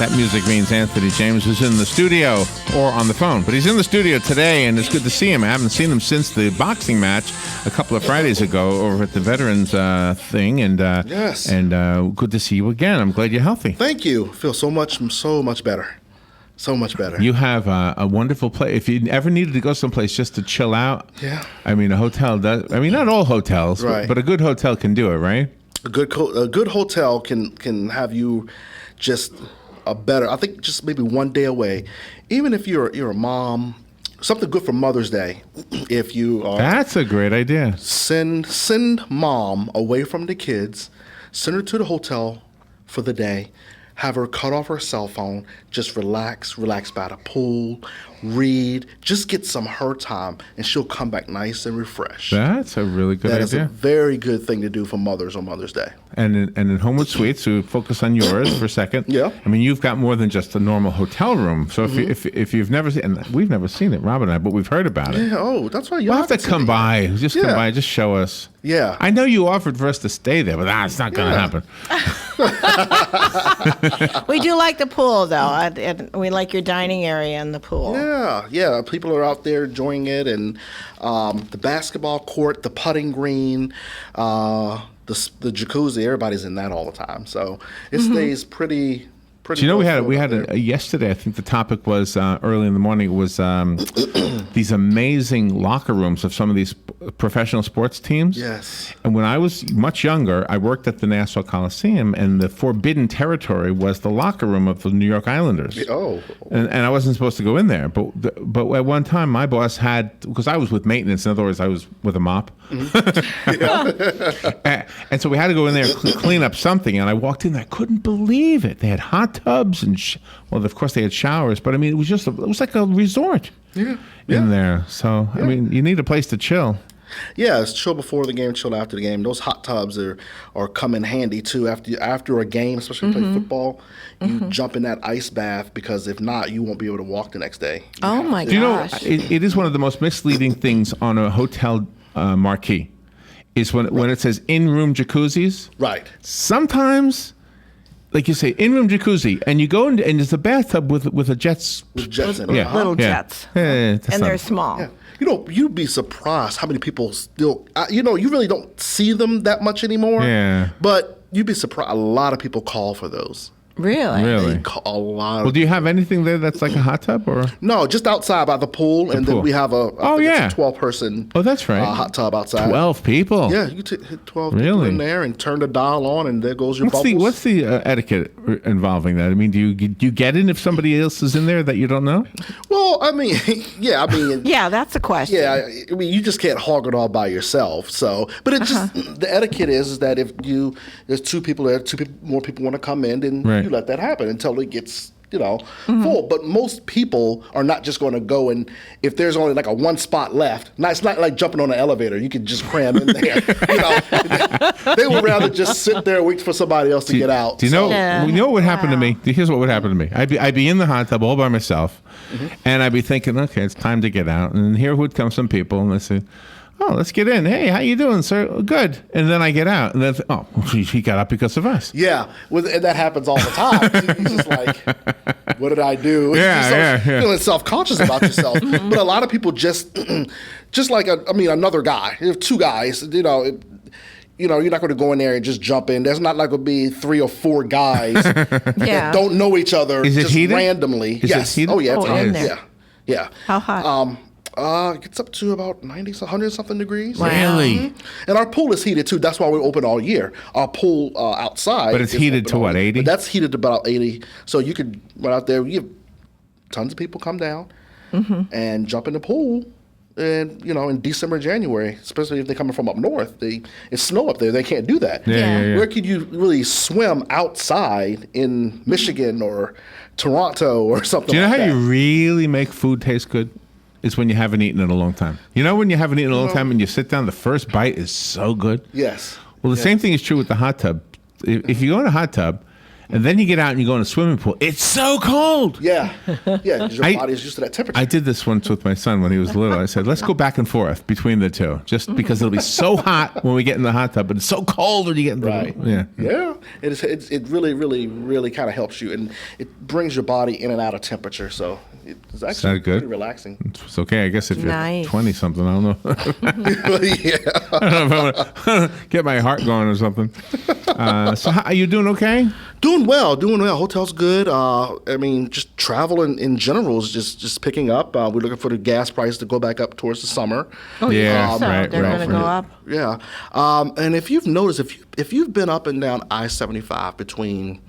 That music means Anthony James is in the studio or on the phone. But he's in the studio today, and it's good to see him. I haven't seen him since the boxing match a couple of Fridays ago over at the Veterans thing. And Yes. And good to see you again. I'm glad you're healthy. Thank you. Feel so much better. So much better. You have a wonderful place. If you ever needed to go someplace just to chill out, Yeah. I mean, a hotel does. I mean, not all hotels, Right. but a good hotel can do it, right? A good hotel can have you just a better. I think just maybe one day away. Even if you're a mom, something good for Mother's Day. If you are That's a great idea. send mom away from the kids, send her to the hotel for the day, have her cut off her cell phone, just relax by the pool, read, just get some her time, and she'll come back nice and refreshed. That's a really good That is a idea. very good thing to do for mothers on Mother's Day. And in Homewood Suites, to focus on yours for a second. Yeah. I mean, you've got more than just a normal hotel room. So if you've never seen, and we've never seen it, Rob and I, but we've heard about it. Yeah, oh, that's right. We'll have to come by. Just come Yeah. by. Just show us. Yeah. I know you offered for us to stay there, but that's not going to happen. We do like the pool, though. And we like your dining area in the pool. Yeah. People are out there enjoying it, and the basketball court, the putting green, the jacuzzi. Everybody's in that all the time, so it stays pretty. Do you know we well-filled had out there. yesterday? I think the topic was early in the morning was these amazing locker rooms of some of these professional sports teams. Yes. And when I was much younger, I worked at the Nassau Coliseum, and the forbidden territory was the locker room of the New York Islanders. Oh. And I wasn't supposed to go in there, but at one time my boss had, because I was with maintenance. In other words, I was with a mop. And so we had to go in there and clean up something. And I walked in, I couldn't believe it. They had hot tubs and well, of course they had showers, but I mean, it was like a resort in there. So I mean, you need a place to chill. Yeah, it's chill before the game, chill after the game. Those hot tubs are come in handy too. After a game, especially if you play football, you jump in that ice bath, because if not, you won't be able to walk the next day. Oh, my Do you know, gosh. it is one of the most misleading things on a hotel marquee is when it says in-room jacuzzis. Right. Sometimes, like you say, in-room jacuzzi, and you go in, and there's a bathtub with a jets. With jets in it. Yeah. Little Yeah. jets. That's And not- they're small. Yeah. You know, you'd be surprised how many people still, you really don't see them that much anymore. Yeah. But you'd be surprised. A lot of people call for those. Really? Really? They call a lot. Well, do you have anything there that's like a hot tub or? No, just outside by the pool, and pool. then we have Oh, I think yeah. it's a 12-person. Oh, that's right. Hot tub outside. 12 people. Yeah, you hit 12 people Really? in there and turn the dial on, and there goes your bubbles. What's the etiquette involving that? I mean, do you get in if somebody else is in there that you don't know? Well, I mean, yeah, Yeah, that's a question. Yeah, I mean, you just can't hog it all by yourself. So, but it just the etiquette is that if there's two people there, more people want to come in, then Right. you let that happen until it gets full. But most people are not just going to go, and if there's only like a one spot left, it's not like jumping on an elevator. You can just cram in there. They would rather just sit there and wait for somebody else to get out. Do you know? Yeah. You know what would happen to me? Wow. Here's what would happen to me. I'd be in the hot tub all by myself, and I'd be thinking, okay, it's time to get out. And here would come some people, and they say, "Oh, let's get in. Hey, how you doing, sir? Good." And then I get out, and then he got up because of us. Yeah, and that happens all the time. You're just like, what did I do? Yeah. Feeling self-conscious about yourself. But a lot of people just like, another guy. If two guys, you're not going to go in there and just jump in. There's not like going to be 3 or 4 guys that don't know each other Is it just heated? randomly. Is it Yes. heated? Oh, yeah. It's Oh, hot. in there. Yeah. How hot? It gets up to about 90, 100 something degrees. Wow. Really? And our pool is heated too. That's why we're open all year. Our pool outside, But it's is heated open to all what, year. 80? But that's heated to about 80. So you could run out there. You have tons of people come down and jump in the pool. And in December, January, especially if they're coming from up north, it's snow up there. They can't do that. Yeah. Where could you really swim outside in Michigan or Toronto or something? Do you know like how that? you really make food taste good? It's when you haven't eaten in a long time. You know when you haven't eaten in a long time and you sit down, the first bite is so good? Yes. Well, the same thing is true with the hot tub. If you go in a hot tub And then you get out and you go in a swimming pool. It's so cold. Yeah, yeah. 'Cause your body is used to that temperature. I did this once with my son when he was little. I said, let's go back and forth between the two, just because it'll be so hot when we get in the hot tub, but it's so cold when you get in the Right. Yeah. Yeah. It really, really, really kind of helps you, and it brings your body in and out of temperature. So it's actually that good? pretty relaxing. It's okay. I guess if you're Nice. 20 something, I don't know. Yeah. I don't know if I'm gonna get my heart going or something. So how, are you doing okay? Doing well, doing well. Hotel's good. I mean, just travel in general is just picking up. We're looking for the gas price to go back up towards the summer. Oh, Yeah, so right, they're right, going to go right. up. Yeah. And if you've noticed, if you've been up and down I-75 between,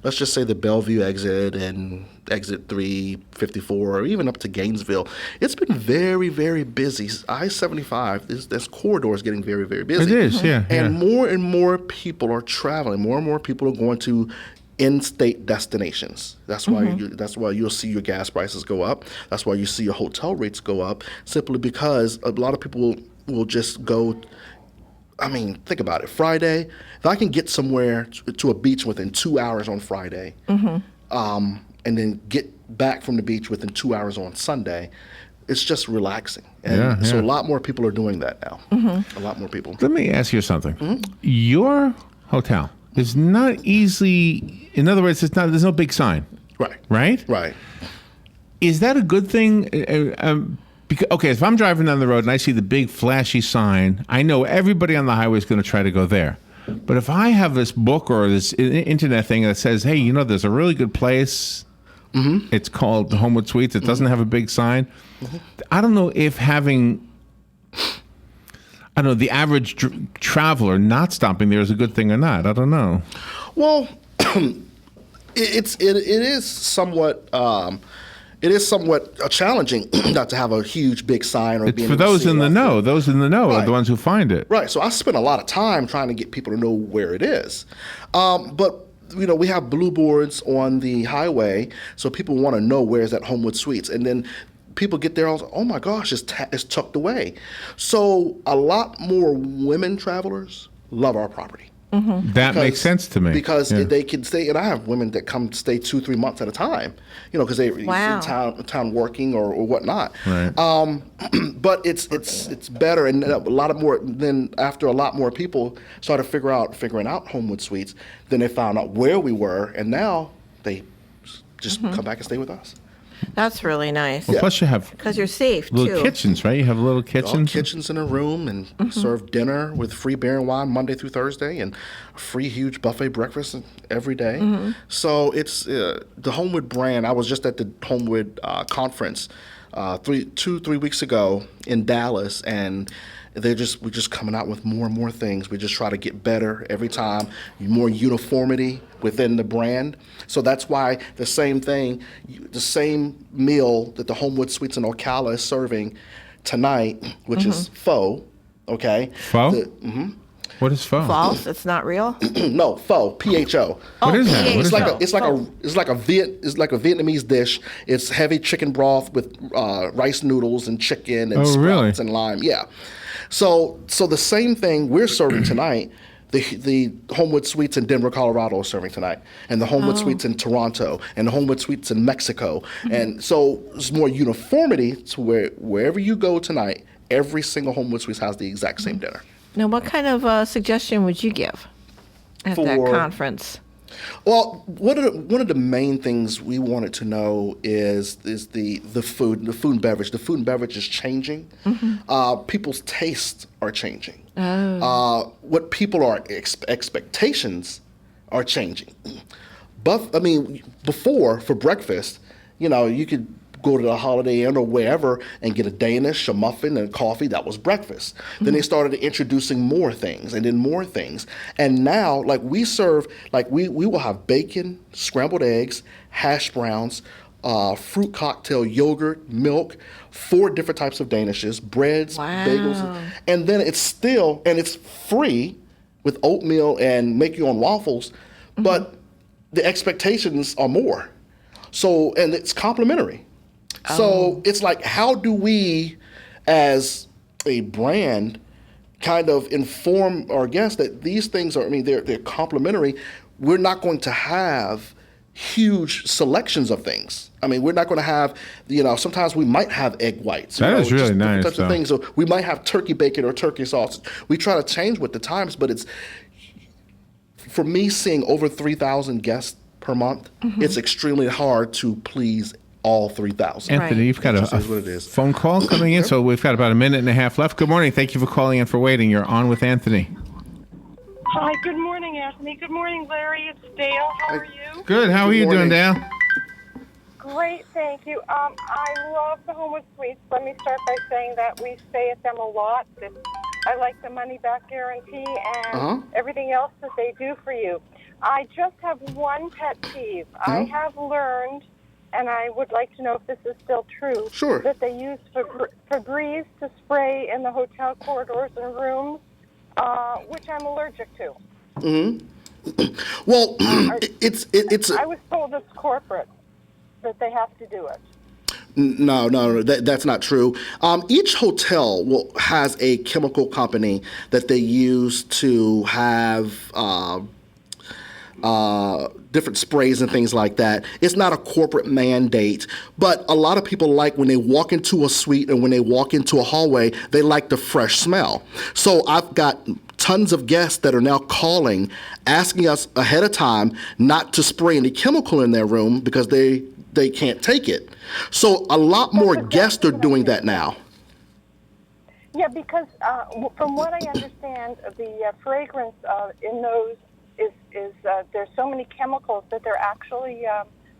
let's just say the Bellevue exit and exit 354, or even up to Gainesville, it's been very, very busy. I-75, this corridor is getting very, very busy. It is, yeah. And yeah. more people are traveling. More and more people are going to in-state destinations. That's why you'll see your gas prices go up. That's why you see your hotel rates go up. Simply because a lot of people will just go. I mean, think about it. Friday, if I can get somewhere to a beach within 2 hours on Friday, and then get back from the beach within 2 hours on Sunday, it's just relaxing. And Yeah, so yeah. a lot more people are doing that now. A lot more people. Let me ask you something. Mm-hmm. Your hotel is not easily, in other words, there's no big sign, Right. right? Right. Is that a good thing? Because, okay, if I'm driving down the road and I see the big flashy sign, I know everybody on the highway is going to try to go there. But if I have this book or this internet thing that says, hey, there's a really good place, it's called the Homewood Suites, it doesn't have a big sign, I don't know if having, the average traveler not stopping there is a good thing or not. I don't know. Well, it is somewhat challenging not to have a huge big sign or It's being for able to those see in it the off know. Those in the know are Right. the ones who find it. Right. So I spend a lot of time trying to get people to know where it is. But we have blue boards on the highway, so people want to know where's that Homewood Suites, and then people get there and say, oh my gosh, it's tucked away. So a lot more women travelers love our property. That makes sense to me. Because Yeah. they can stay, and I have women that come stay 2-3 months at a time, because they're Wow. in town working or whatnot. Right. But it's better, and a lot of more. Then after a lot more people started figuring out Homewood Suites, then they found out where we were, and now they just come back and stay with us. That's really nice. Well, plus you have Because you're safe, little too. kitchens, right? You have little All kitchens. kitchens in a room, and serve dinner with free beer and wine Monday through Thursday, and a free huge buffet breakfast every day. So it's the Homewood brand. I was just at the Homewood conference 3 weeks ago in Dallas, and we're just coming out with more and more things. We just try to get better every time, more uniformity within the brand. So that's why the same meal that the Homewood Suites in Ocala is serving tonight, which is pho, okay? Pho? The- What is pho? False. It's not real. no, pho, PHO. What is that? What It's is like that? it's like a Vietnamese dish. It's heavy chicken broth with rice noodles and chicken and Oh, really? sprouts and lime. Yeah. So the same thing we're serving tonight. The Homewood Suites in Denver, Colorado are serving tonight, and the Homewood Suites in Toronto, and the Homewood Suites in Mexico. And so there's more uniformity to wherever you go tonight, every single Homewood Suites has the exact same dinner. Now, what kind of suggestion would you give at that For- conference? Well, one of the main things we wanted to know is the food and beverage. The food and beverage is changing. People's tastes are changing. What people are expectations are changing. But before for breakfast, you could go to the Holiday Inn or wherever and get a Danish, a muffin, and coffee. That was breakfast. Then they started introducing more things and then more things. And now, we serve, we will have bacon, scrambled eggs, hash browns, fruit cocktail, yogurt, milk, 4 different types of Danishes, breads, Wow. bagels. And then it's free with oatmeal and make your own waffles, but the expectations are more. So, and it's complimentary. So it's like, how do we, as a brand, kind of inform our guests that these things are, they're complimentary we're not going to have huge selections of things. I mean, we're not going to have, sometimes we might have egg whites. That is really just different nice, types of though. things. So we might have turkey bacon or turkey sausage. We try to change with the times, but it's, for me, seeing over 3,000 guests per month, it's extremely hard to please all 3,000. Anthony, Right. you've got It a just is what it is. phone call coming in, so we've got about a minute and a half left. Good morning. Thank you for calling and for waiting. You're on with Anthony. Hi, good morning, Anthony. Good morning, Larry. It's Dale. How are you? Good. How are Good you doing, morning. Dale? Great, thank you. I love the Homewood Suites. Let me start by saying that we stay at them a lot. I like the money-back guarantee and everything else that they do for you. I just have one pet peeve. I have learned, and I would like to know if this is still true, Sure. that they use Febreze to spray in the hotel corridors and rooms, which I'm allergic to. Well, it's I was told it's corporate, that they have to do it. No, that's not true. Each hotel has a chemical company that they use to have different sprays and things like that. It's not a corporate mandate, but a lot of people like when they walk into a suite and when they walk into a hallway, they like the fresh smell. So I've got tons of guests that are now calling, asking us ahead of time not to spray any chemical in their room because they can't take it. So a lot more guests are doing that now. Yeah, because from what I understand, the fragrance in those is there's so many chemicals that they're actually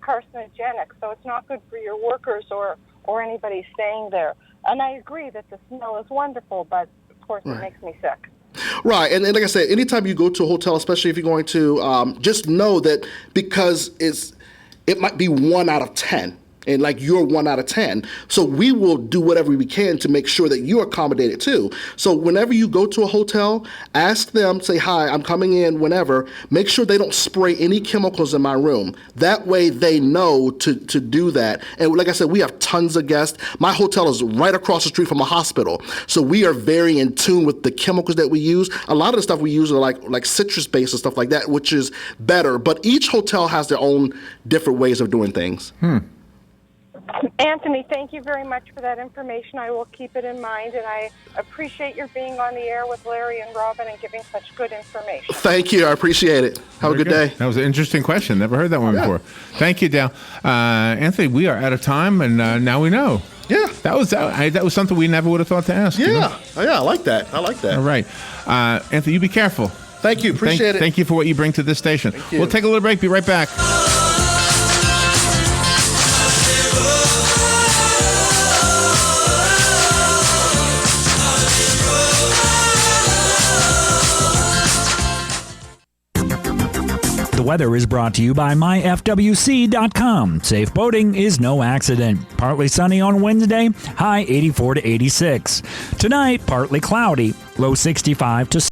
carcinogenic. So it's not good for your workers or anybody staying there. And I agree that the smell is wonderful, but of course it makes me sick. Right, and like I said, anytime you go to a hotel, especially if you're going to, just know that because it might be 1 out of 10. And like you're 1 out of 10. So we will do whatever we can to make sure that you're accommodated too. So whenever you go to a hotel, ask them, say, hi, I'm coming in whenever. Make sure they don't spray any chemicals in my room. That way they know to do that. And like I said, we have tons of guests. My hotel is right across the street from a hospital. So we are very in tune with the chemicals that we use. A lot of the stuff we use are like citrus-based and stuff like that, which is better. But each hotel has their own different ways of doing things. Anthony, thank you very much for that information. I will keep it in mind, and I appreciate your being on the air with Larry and Robin and giving such good information. Thank you. I appreciate it. Have a good day. That was an interesting question. Never heard that one before. Thank you, Dale. Anthony, we are out of time, and now we know. Yeah. That was something we never would have thought to ask. Yeah. You know? Oh, yeah, I like that. I like that. All right. Anthony, you be careful. Thank you. Appreciate it. Thank you for what you bring to this station. you. We'll take a little break. Be right back. The weather is brought to you by myfwc.com. Safe boating is no accident. Partly sunny on Wednesday, high 84 to 86. Tonight, partly cloudy, low 65 to